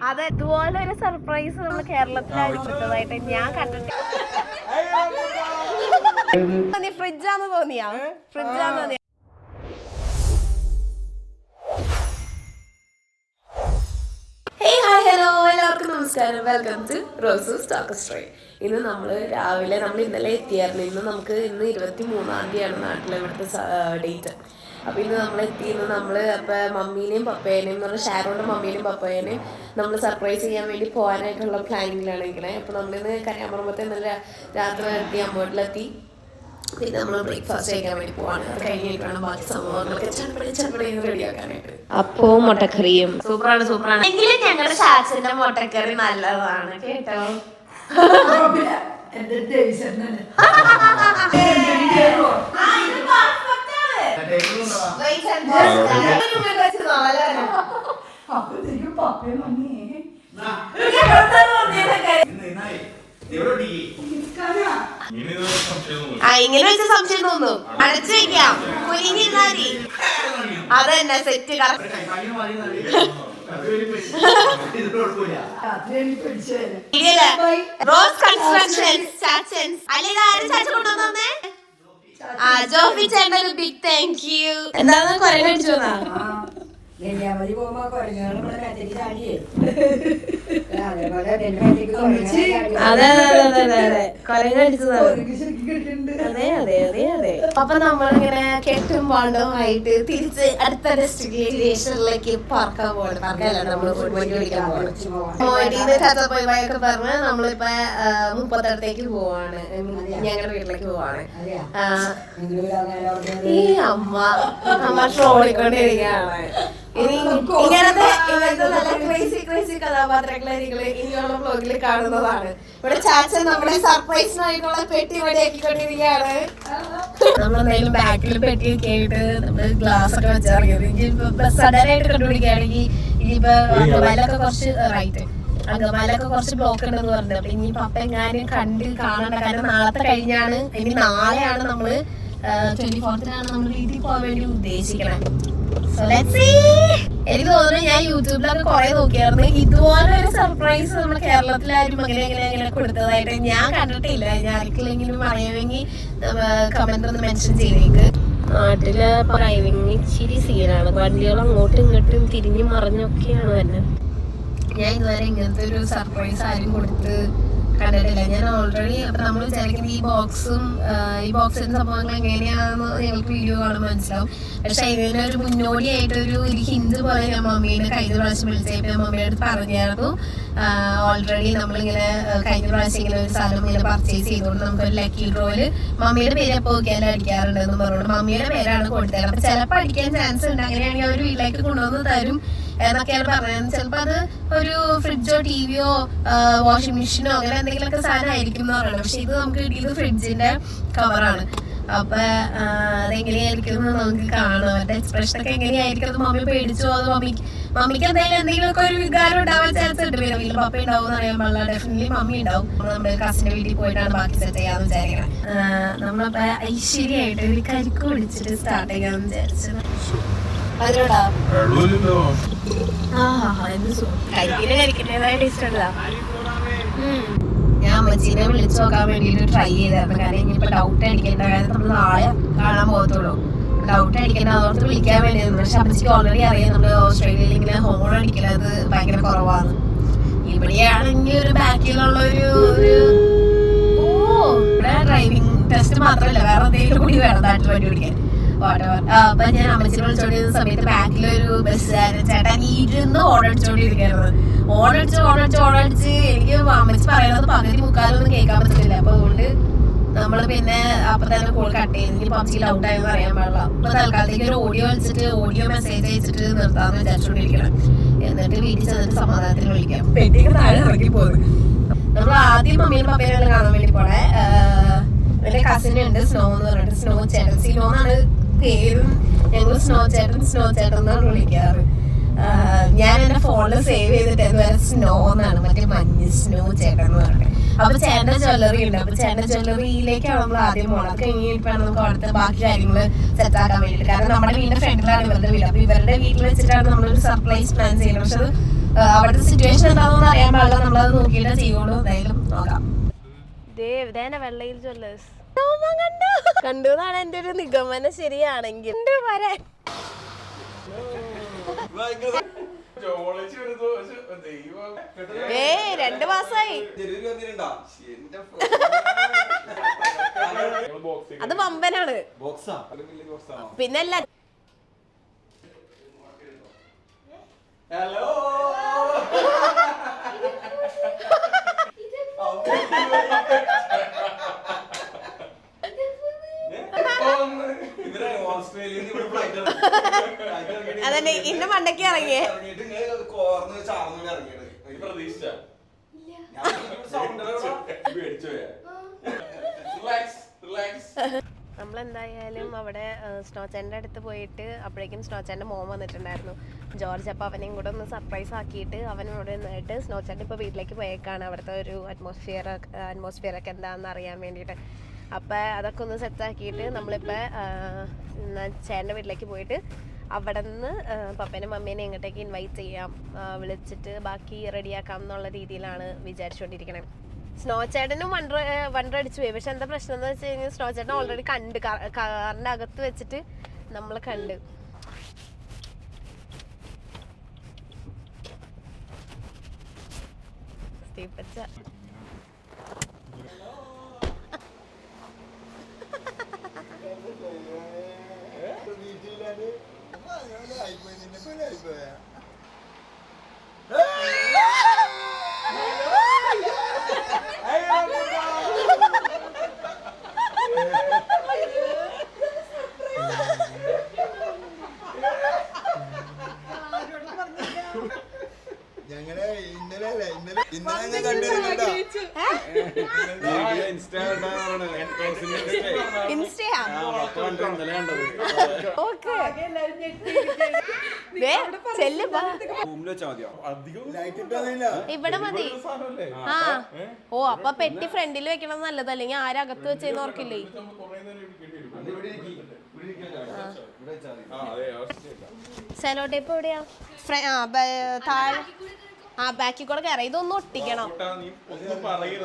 അതെ, ഇതുപോലെ ഒരു സർപ്രൈസ് നമ്മൾ കേരളത്തിലായി കൊടുത്തതായിട്ട് ഞാൻ കണ്ടിട്ട്. ഫ്രിഡ്ജാന്ന് തോന്നിയാ? ഫ്രിഡ്ജാന്ന് തോന്നിയ. ഹലോ, എല്ലാവർക്കും നമസ്കാരം. വെൽക്കം ടു റോസു സ്റ്റോക്ക് സ്ട്രീ. ഇന്ന് നമ്മൾ ഇന്നലെ എത്തിയായിരുന്നു. ഇന്ന് 23-ാം തീയതിയാണ് നാട്ടിലെ ഇവിടുത്തെ ഡേറ്റ്. അപ്പോൾ ഇന്ന് നമ്മൾ എത്തിയിരുന്നു. അപ്പോൾ മമ്മീനെയും പപ്പേനെയും എന്ന് പറഞ്ഞാൽ ഷാരോൻ്റെ മമ്മീനെയും പപ്പേനെയും നമ്മൾ സർപ്രൈസ് ചെയ്യാൻ വേണ്ടി പോകാനായിട്ടുള്ള പ്ലാനിങ്ങിലാണ് ഇരിക്കണേ. അപ്പോൾ നമ്മളിന്ന് കന്യാകുമാരി ഇന്നലെ രാത്രി എത്തി, അമ്മോട്ടിലെത്തി. പിന്നെ നമ്മൾ ബ്രേക്ക്ഫാസ്റ്റ് കഴിക്കാൻ വേണ്ടി പോവാണ്. അത് കഴിഞ്ഞിട്ട് വേണം ബാക്കി സംഭവങ്ങളൊക്കെ ചപ്പടി റെഡിയാക്കാനായിട്ട്. അപ്പോൾ മുട്ടക്കറിയും സൂപ്പറാണ്. എങ്കിലും ഞങ്ങളുടെ ഷാച്ചിന്റെ മുട്ടക്കറി നല്ലതാണ് കേട്ടോ. ഇങ്ങനെ വെച്ച സംശയം തോന്നും. അടച്ചു വെക്കാം, കുലിഞ്ഞിരുന്നാതി. അതന്നെ സെറ്റ്. റോസ് കൺസ്ട്രക്ഷൻസ് കൊണ്ടുവന്നേ. ജോഫി ചേട്ടൻ ബിഗ് താങ്ക് യു. എന്താന്ന് കൊറേ അടിച്ചു വന്നാ നെല്ലിയാമതി പോകുമ്പോ കുരങ്ങുകൾ കത്തിക്ക് ചാടിയേ. അതെ. അപ്പൊ നമ്മളിങ്ങനെ കെട്ടും പാണ്ടുമായിട്ട് തിരിച്ച് അടുത്ത ഡെസ്റ്റിനേഷനിലേക്ക് പറക്കാൻ പോകണം. പറക്കല്ല, നമ്മള് വണ്ടി പിടിക്കാൻ പോകണം. പറഞ്ഞ് നമ്മളിപ്പോ 30ത്തേക്ക് പോവാണ്. ഞങ്ങളുടെ വീട്ടിലേക്ക് പോവാണ്. ഈ അമ്മ ട്രോളിക്കൊണ്ടിരിക്കുകയാണ്. ഇനി ഇങ്ങനത്തെ നല്ല ക്രേസി കഥാപാത്രങ്ങളെ ഇനിയുള്ള വ്ലോഗിൽ കാണുന്നതാണ്. ഇവിടെ ചാച്ചൻ നമ്മുടെ സർപ്രൈസിനായിട്ടുള്ള പെട്ടി റെഡിയാക്കിക്കൊണ്ടിരിക്കുകയാണ്. നമ്മളെന്തായാലും ബാക്കിൽ പെട്ടിയൊക്കെ ആയിട്ട് നമ്മള് ഗ്ലാസ് ഒക്കെ വെച്ചിറങ്ങിയത്. ഇനിയിപ്പോ സഡനായിട്ട് കണ്ടുപിടിക്കുകയാണെങ്കിൽ ഇനിയിപ്പോ അങ്കമാലൊക്കെ കുറച്ച് ബ്ലോക്ക് ഉണ്ടെന്ന് പറഞ്ഞത്. അപ്പൊ ഇനി പപ്പ എങ്ങാനും കാണണ്ട. കാരണം നാളെയാണ് നമ്മള് 24th നമ്മൾ വീട്ടിൽ പോകാൻ വേണ്ടി ഉദ്ദേശിക്കണേ. എനിക്ക് തോന്നുന്നു ഞാൻ യൂട്യൂബിലൊക്കെ കുറെ നോക്കിയായിരുന്നു. ഇതുപോലെ ഒരു സർപ്രൈസ് നമ്മൾ കേരളത്തിലാരും അങ്ങനെ കൊടുത്തതായിട്ട് ഞാൻ കണ്ടിട്ടില്ല. ഞാൻ ആർക്കെങ്കിലും അറിയാമെങ്കിൽ കമന്റ് ഒന്ന് മെൻഷൻ ചെയ്തേക്ക്. നാട്ടിലെ ഡ്രൈവിംഗ് ഇച്ചിരി സീനാണ്. വണ്ടികൾ അങ്ങോട്ടും ഇങ്ങോട്ടും തിരിഞ്ഞു മറിഞ്ഞൊക്കെയാണ് തന്നെ. ഞാൻ ഇതുവരെ ഇങ്ങനത്തെ ഒരു സർപ്രൈസ് ആരും കൊടുത്ത് കണ്ടിട്ടില്ല. ഞാൻ ഓൾറെഡി അപ്പൊ നമ്മൾ വിചാരിക്കുന്നത് ഈ ബോക്സിന്റെ സംഭവങ്ങൾ എങ്ങനെയാണെന്ന് ഞങ്ങൾക്ക് വീഡിയോ കാണുമ്പോൾ മനസ്സിലാവും. പക്ഷെ ഇതിനൊരു മുന്നോടിയായിട്ടൊരു ഹിന്റ് പോലെ ഞാൻ മമ്മീനെ കഴിഞ്ഞ പ്രാവശ്യം വിളിച്ചപ്പോൾ മമ്മിയുടെ അടുത്ത് പറഞ്ഞായിരുന്നു. ഓൾറെഡി നമ്മളിങ്ങനെ കഴിഞ്ഞ പ്രാവശ്യം ഇങ്ങനെ ഒരു സാധനം ഇങ്ങനെ പർച്ചേസ് ചെയ്തുകൊണ്ട് നമുക്കൊരു ലക്കി ഡ്രോയില് മമ്മിയുടെ പേര് എപ്പോൾ നോക്കിയാലും അടിക്കാറുണ്ടെന്ന് പറഞ്ഞുകൊണ്ട് മമ്മിയുടെ പേരാണ് കൊടുത്തത്. അപ്പൊ ചിലപ്പോൾ അടിക്കാൻ ചാൻസ് ഉണ്ട്. അങ്ങനെയാണെങ്കിൽ അവർ വീട്ടിലേക്ക് കൊണ്ടുവന്ന് തരും എന്നൊക്കെയാണ് പറഞ്ഞത്. ചിലപ്പോൾ അത് ഒരു ഫ്രിഡ്ജോ ടിവിയോ വാഷിംഗ് മെഷീനോ അങ്ങനെ എന്തെങ്കിലുമൊക്കെ സാധനം ആയിരിക്കും എന്ന് പറയുന്നത്. പക്ഷെ ഇത് നമുക്ക് കിട്ടിയത് ഫ്രിഡ്ജിന്റെ കവറാണ്. അപ്പൊ അതെങ്ങനെയായിരിക്കും നമുക്ക് കാണാം. അവരുടെ എക്സ്പ്രഷൻ ഒക്കെ എങ്ങനെയായിരിക്കും. അത് മമ്മി പേടിച്ചോ, അത് മമ്മിക്ക് എന്തെങ്കിലുമൊക്കെ ഒരു വികാരം ഉണ്ടാവാൻ ചാൻസ് ഉണ്ട്. പിന്നെ വീട്ടിൽ പപ്പ ഉണ്ടാവും എന്ന് അറിയാൻ പാടില്ല. ഡെഫിനറ്റ്ലി മമ്മി ഉണ്ടാവും. നമ്മുടെ കസിന്റെ വീട്ടിൽ പോയിട്ടാണ് ബാക്കി സെറ്റ് ചെയ്യാന്ന് വിചാരിക്കണം. നമ്മളപ്പോ ഐശ്വര്യമായിട്ട് ഒരു കരിക്ക് പിടിച്ചിട്ട് സ്റ്റാർട്ട് ചെയ്യാന്ന് വിചാരിച്ചത്. കരിക്കിന്റേതായ ടേസ്റ്റ് ഉണ്ടോ? ഞാൻ അമ്മച്ചീനെ വിളിച്ചു നോക്കാൻ വേണ്ടിട്ട് ട്രൈ ചെയ്തായിരുന്നു. കാരണം ഇനിയിപ്പോ ഡൗട്ട് അടിക്കേണ്ട. കാരണം നമ്മൾ നാളെ കാണാൻ പോകത്തുള്ളൂ. ഡൗട്ട് അടിക്കേണ്ട അതോർത്ത് വിളിക്കാൻ വേണ്ടിയിരുന്നു. പക്ഷെ അമ്മച്ചിക്ക് ഓൾറെഡി അറിയാം നമ്മള് ഓസ്ട്രേലിയയിൽ ഇങ്ങനെ ഹോൺ അടിക്കുന്നത് ഭയങ്കര കുറവാണ്. ഇവിടെയാണെങ്കിൽ ഒരു ബാക്കിലുള്ള ഇവിടെ ഡ്രൈവിംഗ് ടെസ്റ്റ് മാത്രമല്ല, വേറെ എന്തെങ്കിലും കൂടി വേണം നാട്ടിൽ വണ്ടി പിടിക്കാൻ. അപ്പൊ ഞാൻ അമ്മച്ചിനെ വിളിച്ചോണ്ടിരുന്ന സമയത്ത് ബാക്കിലൊരു ബസ്സുകാരൻ ചേട്ടൻ ഇരുന്ന് ഓടടിച്ചോണ്ടിരിക്കുന്നത്. ഓടടിച്ച് എനിക്ക് അമ്മച്ചി പറയുന്നത് പകുതി മുക്കാലൊന്നും കേൾക്കാൻ പറ്റത്തില്ല. അപ്പൊ അതുകൊണ്ട് നമ്മള് പിന്നെ അപ്പൊ തന്നെ കോൾ കട്ട് ചെയ്ത് ഇനി പബ്ജിയിൽ ഔട്ടായെന്ന് അറിയാൻ പാടില്ല. അപ്പൊ തൽക്കാലത്തേക്ക് ഒരു ഓഡിയോ മെസ്സേജ് അയച്ചിട്ട് നിർത്താന്ന് വിചാരിച്ചോണ്ടിരിക്കണം. എന്നിട്ട് വീട്ടിൽ ചെന്നിട്ട് സമാധാനത്തിൽ വിളിക്കാം. പെട്ടിക്ക് താഴെ ഇറങ്ങി പോകുന്നു. നമ്മൾ ആദ്യം മമ്മിയും പപ്പേനെ കാണാൻ വേണ്ടി പോണേ. എന്റെ കസിനുണ്ട് സ്നോ എന്ന് പറഞ്ഞിട്ട്. സ്നോ ചേട്ടൻ, സിനോ എന്നാണ് പേരും. ഞങ്ങൾ സ്നോ ചേട്ടൻ എന്നാണ് വിളിക്കാറ്. ഞാൻ എന്റെ ഫോണിൽ സേവ് ചെയ്തിട്ട് എന്തുവരെ സ്നോ എന്നാണ്, മറ്റേ മഞ്ഞ് സ്നോ ചേട്ടൻ എന്ന് പറഞ്ഞിട്ട്. അപ്പൊ ചേട്ടന്റെ ജ്വല്ലറി ഉണ്ട്. അപ്പൊ ചേട്ടന്റെ ജ്വല്ലറിയിലേക്കാണ് നമ്മൾ ആദ്യം പോകുന്നത്. അത് കഴിഞ്ഞിട്ടാണ് നമുക്ക് അവിടുത്തെ ബാക്കി കാര്യങ്ങൾ സെറ്റ് ആക്കാൻ വേണ്ടിയിട്ട്. കാരണം നമ്മുടെ വീടിന്റെ ഫ്രണ്ടിലാണ് ഇവരുടെ വീട്. അപ്പൊ ഇവരുടെ വീട്ടിൽ വെച്ചിട്ടാണ് നമ്മളൊരു സർപ്രൈസ് പ്ലാൻ ചെയ്യുന്നത്. പക്ഷെ അത് അവിടുത്തെ സിറ്റുവേഷൻ എന്താണെന്ന് അറിയാൻ പാടില്ല. നമ്മളത് നോക്കിയിട്ട് ചെയ്യുള്ളൂ. എന്തായാലും നോക്കാം. വെള്ളയിൽ ജ്വല്ലേഴ്സ് കണ്ടു എന്നാണ് എന്റെ ഒരു നിഗമനം. ശരിയാണെങ്കിൽ വരാൻ 2 മാസമായി. അത് വമ്പനാണ്. പിന്നല്ല അതന്നെ ഇന്ന മണ്ടയ്ക്ക് ഇറങ്ങിയേ. നമ്മളെന്തായാലും അവിടെ സ്നോച്ചാൻ്റെ അടുത്ത് പോയിട്ട് അപ്പോഴേക്കും സ്നോച്ചാൻ്റെ മോൻ വന്നിട്ടുണ്ടായിരുന്നു, ജോർജ്. അപ്പോൾ അവനെയും കൂടെ ഒന്ന് സർപ്രൈസ് ആക്കിയിട്ട് അവൻ ഇവിടെ നിന്നിട്ട് സ്നോച്ചാൻ്റെ ഇപ്പോൾ വീട്ടിലേക്ക് പോയേക്കാണ്. അവിടുത്തെ ഒരു അറ്റ്മോസ്ഫിയറൊക്കെ എന്താണെന്ന് അറിയാൻ വേണ്ടിയിട്ട്. അപ്പോൾ അതൊക്കെ ഒന്ന് സെറ്റാക്കിയിട്ട് നമ്മളിപ്പോൾ ചേട്ടൻ്റെ വീട്ടിലേക്ക് പോയിട്ട് അവിടെ നിന്ന് പപ്പേനും മമ്മേനെ എങ്ങോട്ടേക്ക് ഇൻവൈറ്റ് ചെയ്യാം, വിളിച്ചിട്ട് ബാക്കി റെഡിയാക്കാം എന്നുള്ള രീതിയിലാണ് വിചാരിച്ചുകൊണ്ടിരിക്കണേ. സ്നോ ചേട്ടനും വണ്ടർ അടിച്ചു പോയി. പക്ഷെ എന്താ പ്രശ്നം എന്ന് വെച്ച് കഴിഞ്ഞാൽ സ്നോ ചേട്ടൻ ഓൾറെഡി കണ്ട് കാറിൻ്റെ അകത്ത് വെച്ചിട്ട് നമ്മൾ കണ്ട്. സ്റ്റീപ്പച്ച ഇവിടെ മതി. ആ ഓ അപ്പൊ പെട്ടി ഫ്രണ്ടിൽ വെക്കണം നല്ലത്, അല്ലെങ്കിൽ ആരകത്ത് വെച്ചെന്ന് ഓർക്കില്ലേ. സെലോ ടേപ്പ് എവിടെയാ? താഴെ ബാക്കിൽ കൂടെ കയറാം. ഇതൊന്നും ഒട്ടിക്കണം.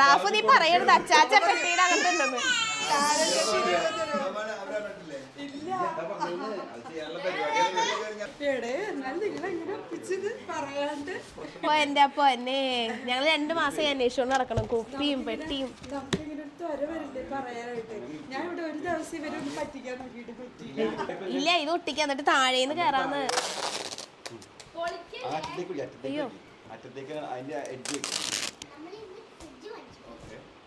റാഫു നീ പറയരുത് അച്ചാച്ച പെട്ടിയുടെ അകത്തുണ്ടെന്ന്. എന്റെ അപ്പൊ എന്നെ ഞങ്ങൾ 2 മാസം അന്വേഷിച്ചോണ്ട് നടക്കണം കുപ്പിയും പെട്ടിയും. ഇല്ല ഇത് ഒട്ടിക്കാൻ, എന്നിട്ട് താഴേന്ന് കേറാന്ന്. അയ്യോ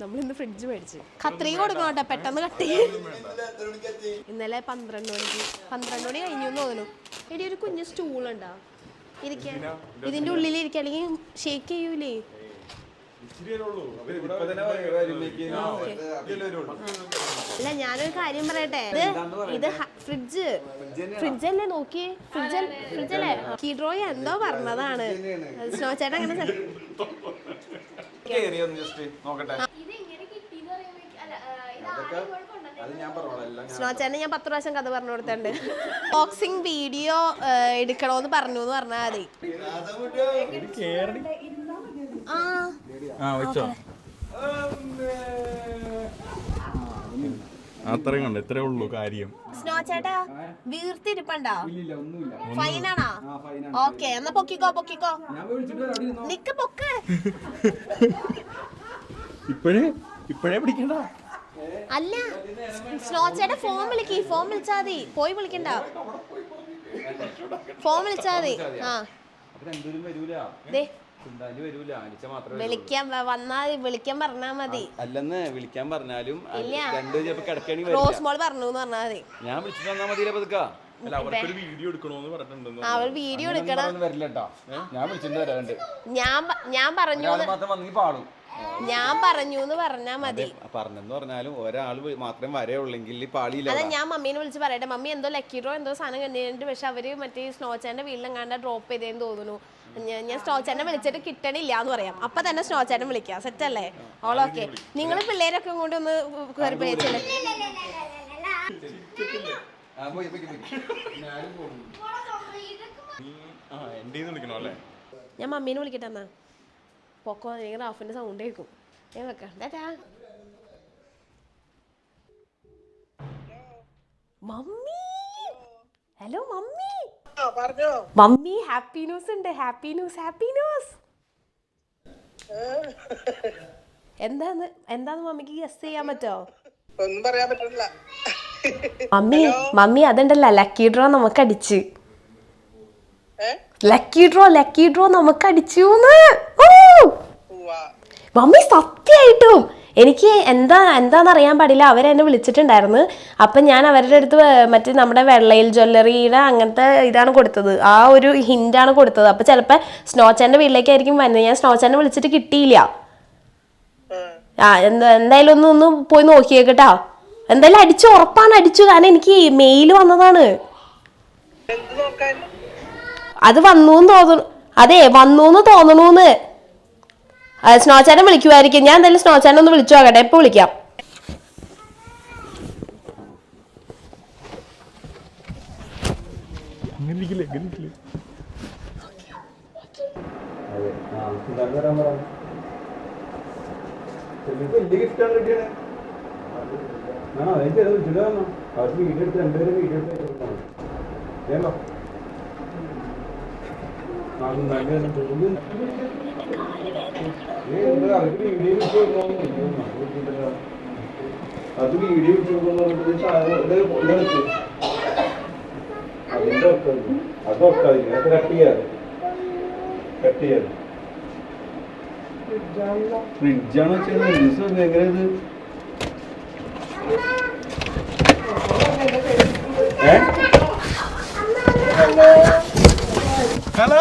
നമ്മളിന്ന് ഫ്രിഡ്ജ് മേടിച്ച്. കത്രിക കൊടുക്കണം കേട്ടോ, പെട്ടെന്ന് കട്ട് ചെയ്യും. ഇന്നലെ 12 മണി കഴിഞ്ഞു തോന്നുന്നു. എടി ഒരു കുഞ്ഞു സ്റ്റൂൾ ഉണ്ടാ ഇരിക്കാൻ, ഇതിന്റെ ഉള്ളിൽ ഇരിക്കാൻ, അല്ലെങ്കിൽ ഷേക്ക് ചെയ്യൂലേ. അല്ല ഞാനൊരു കാര്യം പറയട്ടെ, ഇത് ഫ്രിഡ്ജല്ലേ നോക്കി, ഫ്രിഡ്ജല്ലേ കീഡ്രോയി എന്തോ പറഞ്ഞതാണ് സ്നോ ചേട്ടൻ. അങ്ങനെ സ്നോ ചേട്ടന് ഞാൻ 10 പ്രാവശ്യം കഥ പറഞ്ഞു കൊടുത്തിട്ടുണ്ട്. ബോക്സിംഗ് വീഡിയോ എടുക്കണോന്ന് പറഞ്ഞു എന്ന് പറഞ്ഞാൽ മതി. അത്രയും കണ്ട ഇത്രേ ഉള്ളൂ കാര്യം. സ്നോ ചേട്ടാ വീർത്തിരിപ്പണ്ടോ? ഫൈനാണോ? ഓക്കെ എന്നാ പൊക്കിക്കോ. നിക്ക് പൊക്ക്. ഇപ്പഴേ പിടിക്കണ്ട. അല്ല സ്നോ ചേട്ടാ ഫോൺ വിളിച്ചാ മതി, പോയി വിളിക്കണ്ട. ഫോൺ വിളിച്ചാ മതി. ആ വിളിക്കാൻ പറഞ്ഞാ മതി. അല്ലെന്ന് വിളിക്കാൻ പറഞ്ഞാലും റോസ് മോൾ പറഞ്ഞു പറഞ്ഞാ മതി. ഞാൻ വിളിച്ചിട്ട് വന്നാ മതിയില്ല പതുക്കാ. അവൾ വീഡിയോ എടുക്കണം. ഞാൻ പറഞ്ഞു ഞാൻ പറഞ്ഞു എന്ന് പറഞ്ഞാ മതി. പറഞ്ഞെന്ന് പറഞ്ഞാലും ഒരാള് മാത്രം വരെയുള്ളെങ്കിൽ പാളിയില്ല. അതെ, ഞാൻ മമ്മീനെ വിളിച്ച് പറയട്ടെ, മമ്മി എന്തോ ലക്കി ഡ്രോ എന്തോ സാധനം കണ്ടിട്ടുണ്ട്, പക്ഷെ അവര് മറ്റേ സ്നോച്ചാന്റെ വീട്ടിലെങ്ങാണ്ട് ഡ്രോപ്പ് ചെയ്തേന്ന് തോന്നുന്നു. ഞാൻ സ്നോച്ചാനെ വിളിച്ചിട്ട് കിട്ടണില്ല എന്ന് പറയാം. അപ്പൊ തന്നെ സ്നോച്ചാനെ വിളിക്കാം. സെറ്റ് അല്ലേ? ഓളോക്കെ. നിങ്ങൾ പിള്ളേരൊക്കെ കൊണ്ട് ഒന്ന് കയറി പോയിച്ചല്ലേ. ഞാൻ മമ്മീനെ വിളിക്കട്ടെ എന്നാ. പൊക്കോ, നിങ്ങൾ റാഫിന്റെ സൗണ്ട് കേൾക്കും. ഞാൻ വെക്കാം. Mummy, hello mummy. Mummy, happy news ഉണ്ട്. Happy news. എന്താന്ന് മമ്മിക്ക് ഗസ് ചെയ്യാൻ പറ്റോ? ഒന്നും പറയാൻ പറ്റില്ല. മമ്മി അതുണ്ടല്ല, ലക്കി ഡ്രോ നമുക്ക് അടിച്ച്. ലക്കി ഡ്രോ നമുക്ക് അടിച്ചൂന്ന്. മമ്മി സത്യമായിട്ടും എനിക്ക് എന്താന്ന് അറിയാൻ പാടില്ല, അവരെന്നെ വിളിച്ചിട്ടുണ്ടായിരുന്നു. അപ്പം ഞാൻ അവരുടെ അടുത്ത് മറ്റേ നമ്മുടെ വെള്ളയിൽ ജ്വല്ലറിയുടെ അങ്ങനത്തെ ഇതാണ് കൊടുത്തത്, ആ ഒരു ഹിന്റാണ് കൊടുത്തത്. അപ്പം ചിലപ്പോൾ സ്നോച്ചാൻ്റെ വീട്ടിലേക്കായിരിക്കും വരുന്നത്. ഞാൻ സ്നോച്ചാനെ വിളിച്ചിട്ട് കിട്ടിയില്ല. എന്തായാലും ഒന്ന് പോയി നോക്കിയേക്കട്ടാ. എന്തായാലും അടിച്ചു, ഉറപ്പാണ് അടിച്ചു. കാരണം എനിക്ക് മെയിൽ വന്നതാണ്. അത് വന്നൂന്ന് തോന്നുന്നു. അതെ, വന്നൂന്ന് തോന്നണൂന്ന്. സ്നോച്ചാനെ വിളിക്കുമായിരിക്കും. ഞാൻ എന്തായാലും സ്നോച്ചാനെ ഒന്ന് വിളിച്ചു നോക്കട്ടെ. എപ്പോ വിളിക്കാം. അത് വീഡിയോ ഫ്രിഡ്ജാണ് വെച്ചാൽ എങ്ങനെ ഹലോ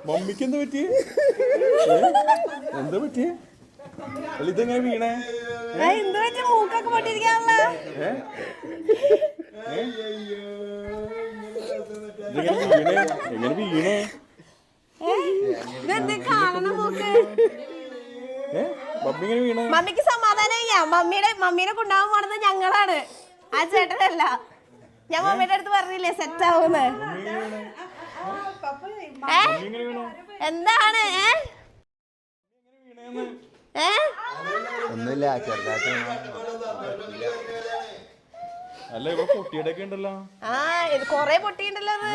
മമ്മിക്ക് എന്താ പറ്റിയേ? ഇതെങ്ങനെ വീണേ? മൂക്കൊക്കെ പൊട്ടിയിരിക്കാണല്ലോ. എങ്ങനെ വീണേ? മമ്മിക്ക് സമാധാനം. മമ്മീനെ കൊണ്ടുപോകാൻ പോണത് ഞങ്ങളാണ്, ആ ചേട്ടനല്ല. ഞാൻ മമ്മിയുടെ അടുത്ത് പറഞ്ഞില്ലേ സെറ്റ് ആവുന്ന്. എന്താണ് ഒന്നുമില്ല, അല്ല ഇവിടെ പൊട്ടിയിടൊക്കെ ഉണ്ടല്ലോ. ഇത് കൊറേ പൊട്ടിയുണ്ടല്ലോ. അത്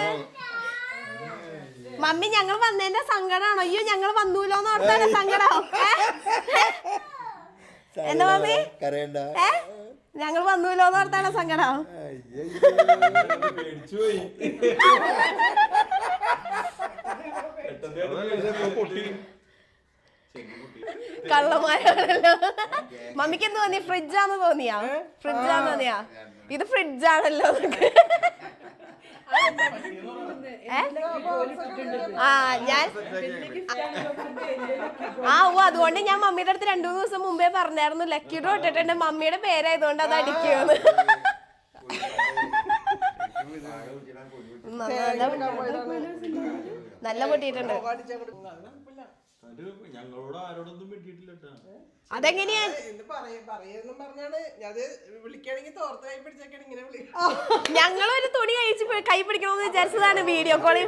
മമ്മി ഞങ്ങൾ വന്നതിന്റെ സങ്കടാണോ? അയ്യോ ഞങ്ങൾ വന്നൂലോന്ന് ഓർത്താണ് സങ്കടം. എന്താ മമ്മി? ഞങ്ങൾ വന്നൂലോന്ന് ഓർത്താണ് സങ്കടം. കള്ളന്മാരാണല്ലോ. മമ്മിക്ക് എന്ത് തോന്നി? ഫ്രിഡ്ജാന്ന് തോന്നിയാ? ഇത് ഫ്രിഡ്ജാണല്ലോ. അതുകൊണ്ട് ഞാൻ മമ്മിയുടെ അടുത്ത് 2-3 ദിവസം മുമ്പേ പറഞ്ഞായിരുന്നു ലക്കി ഡ്രോ ഇട്ടിട്ടുണ്ട്, മമ്മിയുടെ പേരായതുകൊണ്ട് അത് അടിക്കുമെന്ന്. നല്ല പൊട്ടിയിട്ടുണ്ട്. അതെങ്ങനെയാ? ഞങ്ങളൊരു തുണി കൈ പിടിക്കണമെന്ന് വിചാരിച്ചതാണ് വീഡിയോ കോളിൽ.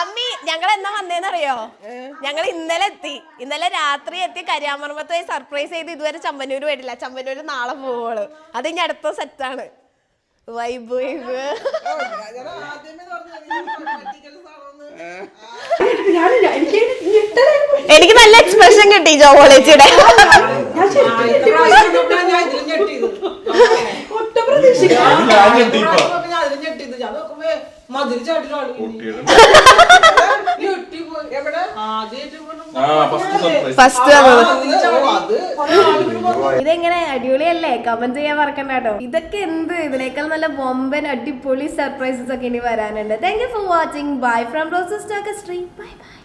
അമ്മി ഞങ്ങൾ എന്നാ വന്നേന്നറിയോ? ഞങ്ങൾ ഇന്നലെ രാത്രി എത്തി. കരിയാമർമ്മത്ത് പോയി സർപ്രൈസ് ചെയ്ത് ഇതുവരെ ചമ്പന്നൂര് പോയിട്ടില്ല. ചമ്പന്നൂര് നാളെ പോവുള്ളൂ. അത് ഇനി അടുത്ത സെറ്റാണ്. വൈബ് എനിക്ക് നല്ല എക്സ്പ്രഷൻ കിട്ടി ജോളേച്ചിയുടെ. ഇതെങ്ങനെ അടിപൊളിയല്ലേ? കമന്റ് ചെയ്യാൻ മറക്കണ്ട കേട്ടോ. ഇതൊക്കെ എന്ത്, ഇതിനേക്കാൾ നല്ല ബോംബൻ അടിപൊളി സർപ്രൈസസ് ഒക്കെ ഇനി വരാനുണ്ട്. Thank you for watching. Bye from റോസസ് ടാക്കസ്ട്രീ. Bye by.